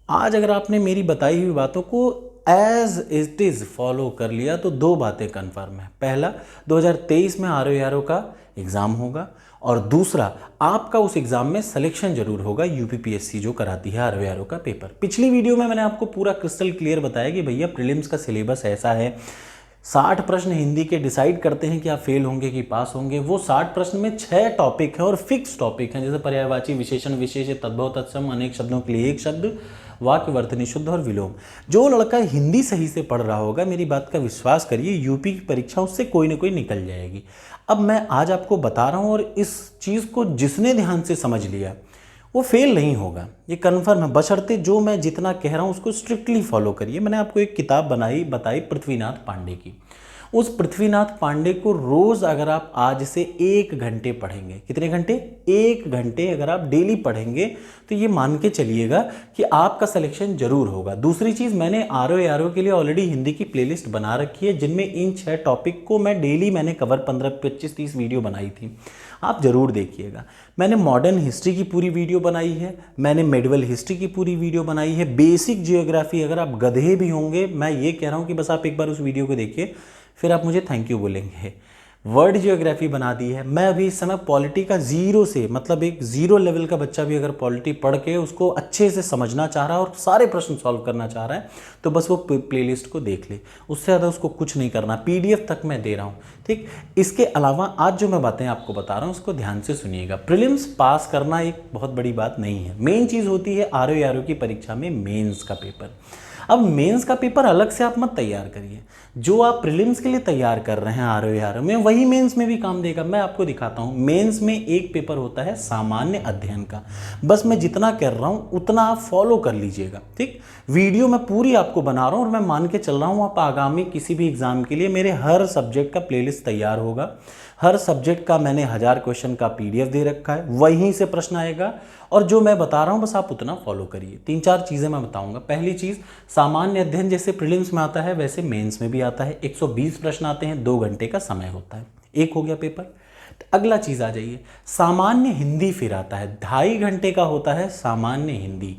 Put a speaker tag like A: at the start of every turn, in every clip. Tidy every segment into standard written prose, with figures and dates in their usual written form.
A: आज अगर आपने मेरी बताई हुई बातों को एज इट इज़ फॉलो कर लिया तो दो बातें कन्फर्म है। पहला, 2023 में आर का एग्ज़ाम होगा, और दूसरा, आपका उस एग्ज़ाम में सिलेक्शन जरूर होगा। यूपीपीएससी जो कराती है आर का पेपर। पिछली वीडियो में मैंने आपको पूरा क्रिस्टल क्लियर बताया कि भैया प्रीलिम्स का सिलेबस ऐसा है, 60 प्रश्न हिंदी के डिसाइड करते हैं कि आप फेल होंगे कि पास होंगे। वो 60 प्रश्न में 6 टॉपिक हैं और फिक्स टॉपिक हैं, जैसे पर्यायवाची, विशेषण, विशेष, तद्भव, तत्सम, अनेक शब्दों के लिए एक शब्द, वाक्य, वर्तनी, शुद्ध और विलोम। जो लड़का हिंदी सही से पढ़ रहा होगा, मेरी बात का विश्वास करिए, यूपी की परीक्षा उससे कोई ना कोई निकल जाएगी। अब मैं आज आपको बता रहा हूँ, और इस चीज़ को जिसने ध्यान से समझ लिया वो फेल नहीं होगा, ये कन्फर्म है। बशर्ते जो मैं जितना कह रहा हूँ उसको स्ट्रिक्टली फॉलो करिए। मैंने आपको एक किताब बताई पृथ्वीनाथ पांडे की। उस पृथ्वीनाथ पांडे को रोज़ अगर आप आज से 1 घंटे पढ़ेंगे, कितने घंटे? 1 घंटे अगर आप डेली पढ़ेंगे तो ये मान के चलिएगा कि आपका सिलेक्शन जरूर होगा। दूसरी चीज़, मैंने आर के लिए ऑलरेडी हिंदी की प्लेलिस्ट बना रखी है, जिनमें इन 6 टॉपिक को मैं डेली मैंने कवर 15, 25, 30 वीडियो बनाई थी, आप ज़रूर देखिएगा। मैंने मॉडर्न हिस्ट्री की पूरी वीडियो बनाई है, मैंने मेडिवल हिस्ट्री की पूरी वीडियो बनाई है, बेसिक जियोग्राफी। अगर आप गधे भी होंगे, मैं ये कह रहा हूँ कि बस आप एक बार उस वीडियो को देखिए, फिर आप मुझे थैंक यू बोलेंगे। वर्ल्ड जियोग्राफी बना दी है। मैं अभी इस समय पॉलिटी का जीरो से, मतलब एक जीरो लेवल का बच्चा भी अगर पॉलिटी पढ़ के उसको अच्छे से समझना चाह रहा है और सारे प्रश्न सॉल्व करना चाह रहा है, तो बस वो प्लेलिस्ट को देख ले, उससे ज़्यादा उसको कुछ नहीं करना। पीडीएफ तक मैं दे रहा हूँ, ठीक। इसके अलावा आज जो मैं बातें आपको बता रहा हूँ उसको ध्यान से सुनिएगा। प्रीलिम्स पास करना एक बहुत बड़ी बात नहीं है, मेन चीज़ होती है आर की परीक्षा में मेंस का पेपर। अब मेंस का पेपर अलग से आप मत तैयार करिए, जो आप प्रीलिम्स के लिए तैयार कर रहे हैं आर में, वही मेंस में भी काम देगा। मैं आपको दिखाता हूं, मेंस में एक पेपर होता है सामान्य अध्ययन का। बस मैं जितना कर रहा हूं उतना आप फॉलो कर लीजिएगा, ठीक। वीडियो मैं पूरी आपको बना रहा हूं और मैं मान के चल रहा हूं आप आगामी किसी भी एग्जाम के लिए मेरे हर सब्जेक्ट का प्लेलिस्ट तैयार होगा। हर सब्जेक्ट का मैंने 1000 क्वेश्चन का पीडीएफ दे रखा है, वहीं से प्रश्न आएगा, और जो मैं बता रहा हूं बस आप उतना फॉलो करिए। 3-4 चीज़ें मैं बताऊंगा। पहली चीज़, सामान्य अध्ययन जैसे प्रीलिम्स में आता है वैसे मेंस में भी आता है। 120 प्रश्न आते हैं, 2 घंटे का समय होता है, एक हो गया पेपर। अगला चीज़ आ जाइए, सामान्य हिंदी फिर आता है, 2.5 घंटे का होता है सामान्य हिंदी।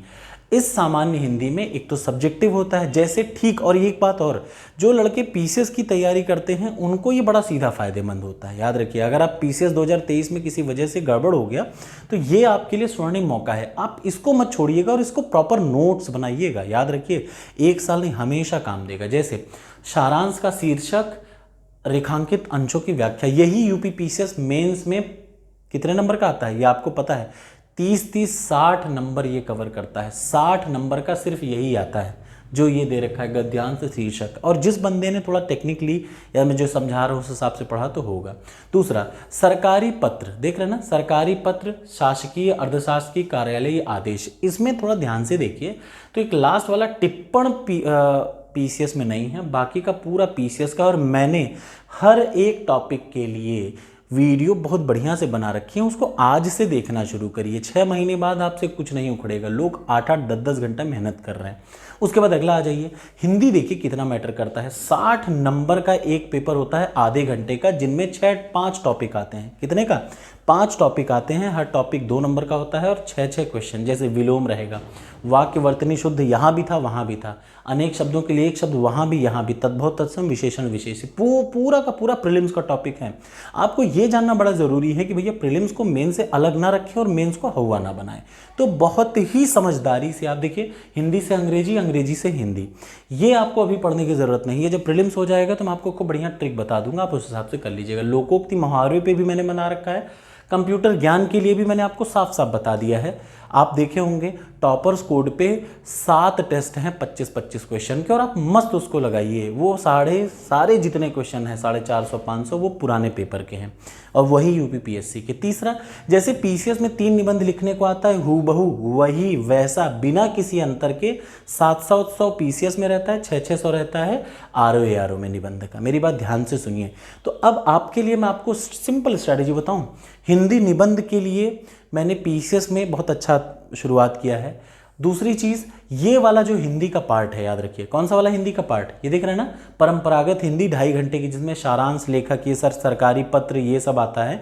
A: इस सामान्य हिंदी में एक तो सब्जेक्टिव होता है जैसे, ठीक। और एक बात और, जो लड़के पीसीएस की तैयारी करते हैं उनको ये बड़ा सीधा फायदेमंद होता है। याद रखिए, अगर आप पीसीएस 2023 में किसी वजह से गड़बड़ हो गया तो ये आपके लिए स्वर्णिम मौका है। आप इसको मत छोड़िएगा और इसको प्रॉपर नोट्स बनाइएगा। याद रखिए, 1 साल नहीं, हमेशा काम देगा। जैसे सारांश का शीर्षक, रेखांकित अंशों की व्याख्या, यही यूपी पीसीएस मेंस में कितने नंबर का आता है ये आपको पता है? 30-60 नंबर ये कवर करता है। 60 नंबर का सिर्फ यही आता है जो ये दे रखा है, गद्यांश शीर्षक। और जिस बंदे ने थोड़ा टेक्निकली, या मैं जो समझा रहा हूँ उस हिसाब से पढ़ा तो होगा। दूसरा, सरकारी पत्र, देख रहे ना, सरकारी पत्र, शासकीय, अर्धशासकीय, कार्यालयीय आदेश, इसमें थोड़ा ध्यान से देखिए। तो एक लास्ट वाला टिप्पण पीसीएस में नहीं है, बाकी का पूरा पीसीएस का। और मैंने हर एक टॉपिक के लिए वीडियो बहुत बढ़िया से बना रखी है, उसको आज से देखना शुरू करिए। 6 महीने बाद आपसे कुछ नहीं उखड़ेगा। लोग 8-8, 10-10 घंटा मेहनत कर रहे हैं। उसके बाद अगला आ जाइए, हिंदी देखिए कितना मैटर करता है। 60 नंबर का एक पेपर होता है आधे घंटे का, जिनमें 5 टॉपिक आते हैं। कितने का? 5 टॉपिक आते हैं, हर टॉपिक 2 नंबर का होता है और 6-6 क्वेश्चन। जैसे विलोम रहेगा, वाक्य, वर्तनी, शुद्ध, यहाँ भी था वहाँ भी था, अनेक शब्दों के लिए एक शब्द, वहाँ भी यहाँ भी, तद्भव, तत्सम, विशेषण, विशेष, पूरा का पूरा प्रीलिम्स का टॉपिक है। आपको ये जानना बड़ा ज़रूरी है कि भैया प्रीलिम्स को मेन से अलग ना रखें और मेंस को हवा ना बनाएं। तो बहुत ही समझदारी से आप देखिए, हिंदी से अंग्रेजी, अंग्रेजी से हिंदी, ये आपको अभी पढ़ने की ज़रूरत नहीं है। जब प्रीलिम्स हो जाएगा तो मैं आपको बढ़िया ट्रिक बता दूंगा, आप उस हिसाब से कर लीजिएगा। लोकोक्ति, मुहावरे पे भी मैंने बना रखा है, कंप्यूटर ज्ञान के लिए भी मैंने आपको साफ साफ बता दिया है। आप देखे होंगे टॉपर्स कोड पे 7 टेस्ट हैं 25-25 क्वेश्चन के, और आप मस्त उसको लगाइए। वो सारे जितने क्वेश्चन हैं 450-500 वो पुराने पेपर के हैं, और वही यूपीपीएससी के। तीसरा, जैसे पीसीएस में 3 निबंध लिखने को आता है हूबहू वही वैसा बिना किसी अंतर के 700 पीसीएस में रहता है, 600 रहता है आर में निबंध का। मेरी बात ध्यान से सुनिए। तो अब आपके लिए मैं आपको सिंपल स्ट्रैटेजी बताऊं। हिंदी निबंध के लिए मैंने पीसीएस में बहुत अच्छा शुरुआत किया है। दूसरी चीज़, ये वाला जो हिंदी का पार्ट है, याद रखिए कौन सा वाला हिंदी का पार्ट, ये देख रहे हैं ना, परंपरागत हिंदी 2.5 घंटे की, जिसमें सारांश, लेखक, ये सरकारी पत्र, ये सब आता है।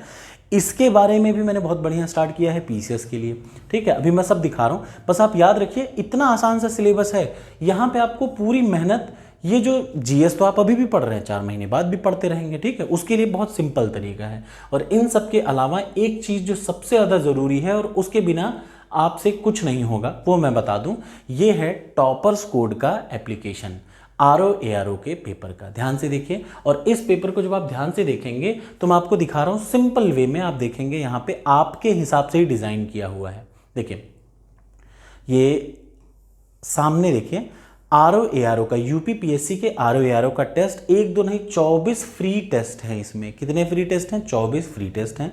A: इसके बारे में भी मैंने बहुत बढ़िया स्टार्ट किया है पीसीएस के लिए, ठीक है। अभी मैं सब दिखा रहा हूँ, बस आप याद रखिए इतना आसान सा सिलेबस है। यहाँ पे आपको पूरी मेहनत, ये जो जीएस तो आप अभी भी पढ़ रहे हैं, 4 महीने बाद भी पढ़ते रहेंगे, ठीक है, उसके लिए बहुत सिंपल तरीका है। और इन सब के अलावा एक चीज़ जो सबसे ज़्यादा ज़रूरी है और उसके बिना आपसे कुछ नहीं होगा, वो मैं बता दूं, ये है टॉपर्स कोड का एप्लीकेशन, ROARO के पेपर का। ध्यान से देखिए, और इस पेपर को जब आप ध्यान से देखेंगे तो मैं आपको दिखा रहा हूँ सिंपल वे में, आप देखेंगे यहाँ पे आपके हिसाब से ही डिज़ाइन किया हुआ है। देखिए ये सामने देखिए, ROARO का, यूपीपीएससी के ROARO का टेस्ट 1 2 नहीं 24 फ्री टेस्ट हैं। इसमें कितने फ्री टेस्ट हैं? 24 फ्री टेस्ट हैं।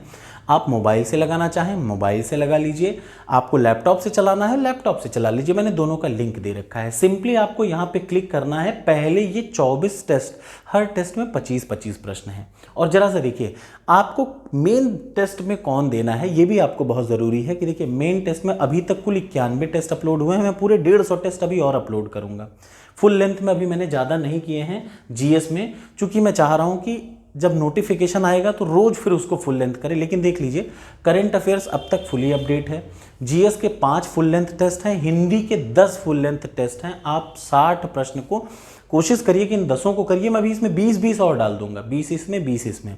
A: आप मोबाइल से लगाना चाहें मोबाइल से लगा लीजिए, आपको लैपटॉप से चलाना है लैपटॉप से चला लीजिए, मैंने दोनों का लिंक दे रखा है। सिंपली आपको यहाँ पे क्लिक करना है। पहले ये 24 टेस्ट, हर टेस्ट में 25-25 प्रश्न हैं। और जरा सा देखिए आपको मेन टेस्ट में कौन देना है, ये भी आपको बहुत ज़रूरी है कि देखिए मेन टेस्ट में अभी तक कुल 91 टेस्ट अपलोड हुए हैं, मैं पूरे 150 टेस्ट अभी और अपलोड करूँगा। फुल लेंथ में अभी मैंने ज़्यादा नहीं किए हैं जीएस में, चूँकि मैं चाह रहा हूँ कि जब नोटिफिकेशन आएगा तो रोज़ फिर उसको फुल लेंथ करें। लेकिन देख लीजिए करंट अफेयर्स अब तक फुली अपडेट है, जीएस के 5 फुल लेंथ टेस्ट हैं, हिंदी के 10 फुल लेंथ टेस्ट हैं। आप 60 प्रश्न को कोशिश करिए कि इन 10 को करिए, मैं अभी इसमें 20-20 और डाल दूंगा, 20 इसमें 20 इसमें।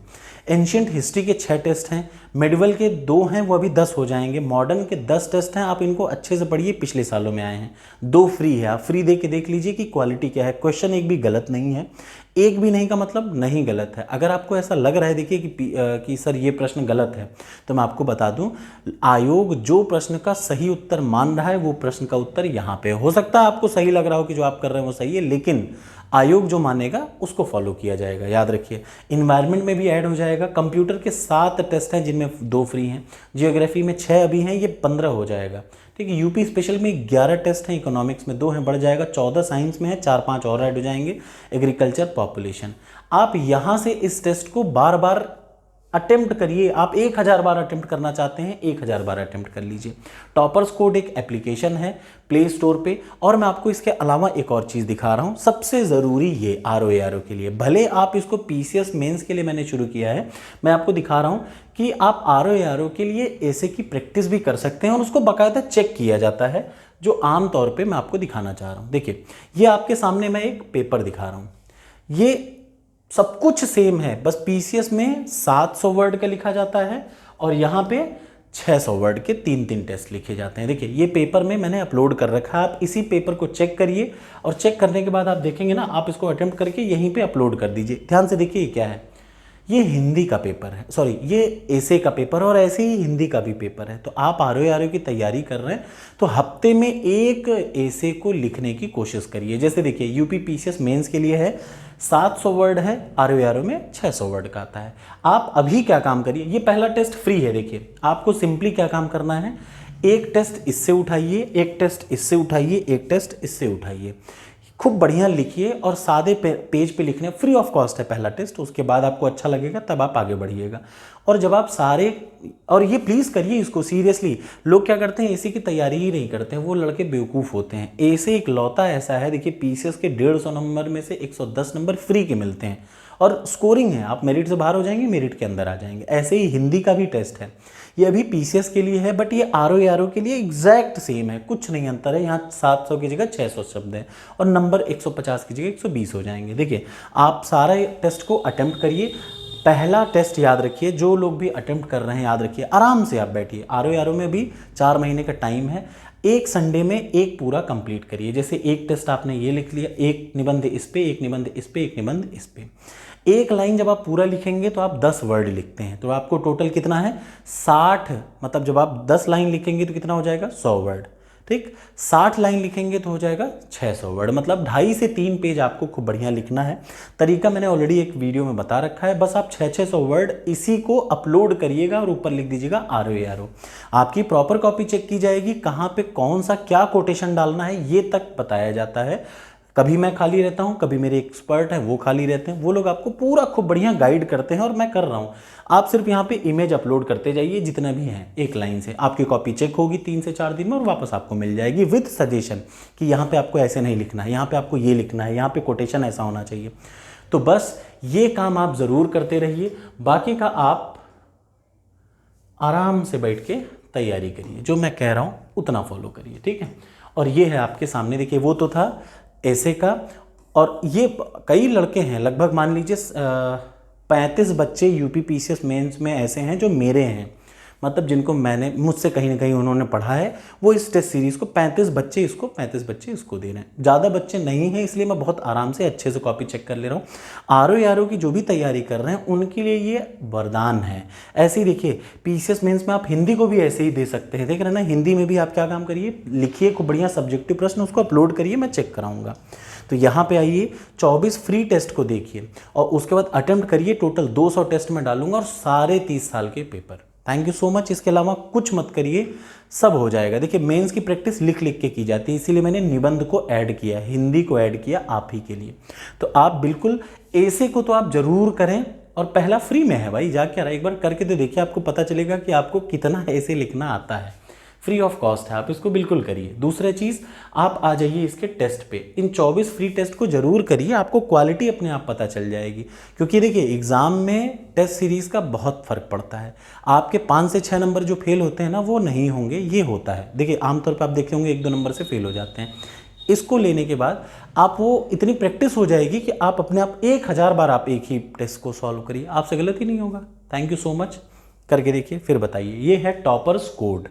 A: एंशियंट हिस्ट्री के 6 टेस्ट हैं, मेडिवल के 2 हैं, वो अभी 10 हो जाएंगे, मॉडर्न के 10 टेस्ट हैं। आप इनको अच्छे से पढ़िए, पिछले सालों में आए हैं। 2 फ्री है, आप फ्री दे के देख लीजिए कि क्वालिटी क्या है। क्वेश्चन एक भी गलत नहीं है, एक भी नहीं का मतलब नहीं गलत है। अगर आपको ऐसा लग रहा है देखिए कि सर ये प्रश्न गलत है, तो मैं आपको बता दूं, आयोग जो प्रश्न का सही उत्तर मान रहा है वो प्रश्न का उत्तर यहाँ पे हो सकता है आपको सही लग रहा हो कि जो आप कर रहे हैं वो सही है, लेकिन आयोग जो मानेगा उसको फॉलो किया जाएगा। याद रखिए इन्वायरमेंट में भी ऐड हो जाएगा। कंप्यूटर के 7 टेस्ट हैं जिनमें 2 फ्री हैं, जियोग्राफी में 6 अभी हैं, ये 15 हो जाएगा, ठीक है। यूपी स्पेशल में 11 टेस्ट हैं, इकोनॉमिक्स में 2 हैं, बढ़ जाएगा 14, साइंस में है 4-5 और ऐड हो जाएंगे, एग्रीकल्चर पॉपुलेशन। आप यहाँ से इस टेस्ट को बार बार अटेम्प्ट करिए। आप 1000 बार अटेम्प्ट करना चाहते हैं 1000 बार अटेम्प्ट कर लीजिए। टॉपर्स कोड एक एप्लीकेशन है प्ले स्टोर पे। और मैं आपको इसके अलावा एक और चीज़ दिखा रहा हूँ, सबसे ज़रूरी ये ROARO के लिए, भले आप इसको पीसीएस मेंस के लिए मैंने शुरू किया है, मैं आपको दिखा रहा हूँ कि आप ROARO के लिए ऐसे की प्रैक्टिस भी कर सकते हैं और उसको बाकायदा चेक किया जाता है, जो आम तौर पर मैं आपको दिखाना चाह रहा हूँ। देखिए ये आपके सामने मैं एक पेपर दिखा रहा हूँ, ये सब कुछ सेम है, बस पीसीएस में 700 वर्ड का लिखा जाता है और यहाँ पे 600 वर्ड के 3-3 टेस्ट लिखे जाते हैं। देखिए ये पेपर में मैंने अपलोड कर रखा है, आप इसी पेपर को चेक करिए और चेक करने के बाद आप देखेंगे ना, आप इसको अटेम्प्ट करके यहीं पे अपलोड कर दीजिए। ध्यान से देखिए ये क्या है, ये हिंदी का पेपर है, सॉरी ये एसे का पेपर और ऐसे ही हिंदी का भी पेपर है। तो आप ROARO की तैयारी कर रहे हैं तो हफ्ते में एक एसे को लिखने की कोशिश करिए। जैसे देखिए यूपी पीसीएस मेंस के लिए है 700 वर्ड है, ROARO में 600 वर्ड का आता है। आप अभी क्या काम करिए, ये पहला टेस्ट फ्री है, देखिए आपको सिंपली क्या काम करना है, एक टेस्ट इससे उठाइए, एक टेस्ट इससे उठाइए, एक टेस्ट इससे उठाइए, खूब बढ़िया लिखिए और सादे पेज पे लिखने, फ्री ऑफ कॉस्ट है पहला टेस्ट। उसके बाद आपको अच्छा लगेगा तब आप आगे बढ़िएगा। और जब आप सारे, और ये प्लीज़ करिए इसको सीरियसली, लोग क्या करते हैं एसी की तैयारी ही नहीं करते हैं, वो लड़के बेवकूफ़ होते हैं। एसे एक लौता ऐसा है, देखिए पीसीएस के 150 नंबर में से 110 नंबर फ्री के मिलते हैं और स्कोरिंग है, आप मेरिट से बाहर हो जाएंगे, मेरिट के अंदर आ जाएंगे। ऐसे ही हिंदी का भी टेस्ट है, ये अभी पीसीएस के लिए है बट ये ROARO के लिए एग्जैक्ट सेम है, कुछ नहीं अंतर है। यहाँ 700 की जगह 600 शब्द है और नंबर 150 की जगह 120 हो जाएंगे। देखिए आप सारा टेस्ट को अटेम्प्ट करिए। पहला टेस्ट याद रखिए, जो लोग भी अटेम्प्ट कर रहे हैं याद रखिए, आराम से आप बैठिए। ROARO में भी 4 महीने का टाइम है, एक संडे में एक पूरा कंप्लीट करिए। जैसे एक टेस्ट आपने ये लिख लिया, एक निबंध इस पे, एक निबंध इस पे, एक निबंध इस पे। एक लाइन जब आप पूरा लिखेंगे तो आप 10 वर्ड लिखते हैं, तो आपको टोटल कितना है 60, मतलब जब आप 10 लाइन लिखेंगे तो कितना हो जाएगा 100 वर्ड, ठीक। 60 लाइन लिखेंगे तो हो जाएगा 600 वर्ड, मतलब 2.5 से 3 पेज आपको खूब बढ़िया लिखना है। तरीका मैंने ऑलरेडी एक वीडियो में बता रखा है, बस आप 600 वर्ड इसी को अपलोड करिएगा और ऊपर लिख दीजिएगा ROARO। आपकी प्रॉपर कॉपी चेक की जाएगी, कहाँ पे कौन सा क्या कोटेशन डालना है ये तक बताया जाता है। कभी मैं खाली रहता हूँ, कभी मेरे एक्सपर्ट हैं वो खाली रहते हैं, वो लोग आपको पूरा खूब बढ़िया गाइड करते हैं और मैं कर रहा हूँ। आप सिर्फ यहाँ पे इमेज अपलोड करते जाइए जितना भी हैं, एक लाइन से आपकी कॉपी चेक होगी 3 से 4 दिन में और वापस आपको मिल जाएगी विद सजेशन कि यहाँ पे आपको ऐसे नहीं लिखना है, यहाँ पे आपको ये लिखना है, यहाँ पे कोटेशन ऐसा होना चाहिए। तो बस ये काम आप ज़रूर करते रहिए, बाकी का आप आराम से बैठ के तैयारी करिए, जो मैं कह रहा हूँ उतना फॉलो करिए, ठीक है। और ये है आपके सामने, देखिए वो तो था ऐसे का, और ये कई लड़के हैं, लगभग मान लीजिए 35 बच्चे यूपी पीसीएस मेंस में ऐसे हैं जो मेरे हैं, मतलब जिनको मैंने, मुझसे कहीं ना कहीं उन्होंने पढ़ा है, वो इस टेस्ट सीरीज़ को 35 बच्चे इसको दे रहे हैं। ज़्यादा बच्चे नहीं हैं, इसलिए मैं बहुत आराम से अच्छे से कॉपी चेक कर ले रहा हूँ। आरओ की जो भी तैयारी कर रहे हैं उनके लिए ये वरदान है। ऐसे ही देखिए पीसीएस मेंस में आप हिंदी को भी ऐसे ही दे सकते हैं, देख रहे हैं ना। हिंदी में भी आप क्या काम करिए, लिखिए खूब बढ़िया सब्जेक्टिव प्रश्न, उसको अपलोड करिए, मैं चेक कराऊंगा। तो यहाँ पे आइए 24 फ्री टेस्ट को देखिए और उसके बाद अटेम्प्ट करिए। टोटल 200 टेस्ट में डालूंगा और सारे 30 साल के paper. Thank you so much. इसके अलावा कुछ मत करिए, सब हो जाएगा। देखिए मेंस की प्रैक्टिस लिख लिख के की जाती है, इसीलिए मैंने निबंध को ऐड किया, हिंदी को ऐड किया आप ही के लिए। तो आप बिल्कुल ऐसे को तो आप जरूर करें, और पहला फ्री में है भाई, जा क्या रहा, एक बार करके तो देखिए, आपको पता चलेगा कि आपको कितना ऐसे लिखना आता है। फ्री ऑफ कॉस्ट है, आप इसको बिल्कुल करिए। दूसरा चीज़, आप आ जाइए इसके टेस्ट पे, इन 24 फ्री टेस्ट को जरूर करिए, आपको क्वालिटी अपने आप पता चल जाएगी। क्योंकि देखिए एग्जाम में टेस्ट सीरीज़ का बहुत फर्क पड़ता है। आपके 5 से 6 नंबर जो फेल होते हैं ना, वो नहीं होंगे, ये होता है। देखिए आमतौर पर आप देखे होंगे 1-2 नंबर से फेल हो जाते हैं। इसको लेने के बाद आप वो इतनी प्रैक्टिस हो जाएगी कि आप अपने आप 1000 बार आप एक ही टेस्ट को सॉल्व करिए, आपसे गलत ही नहीं होगा। थैंक यू सो मच, करके देखिए फिर बताइए। ये है टॉपर्स कोड।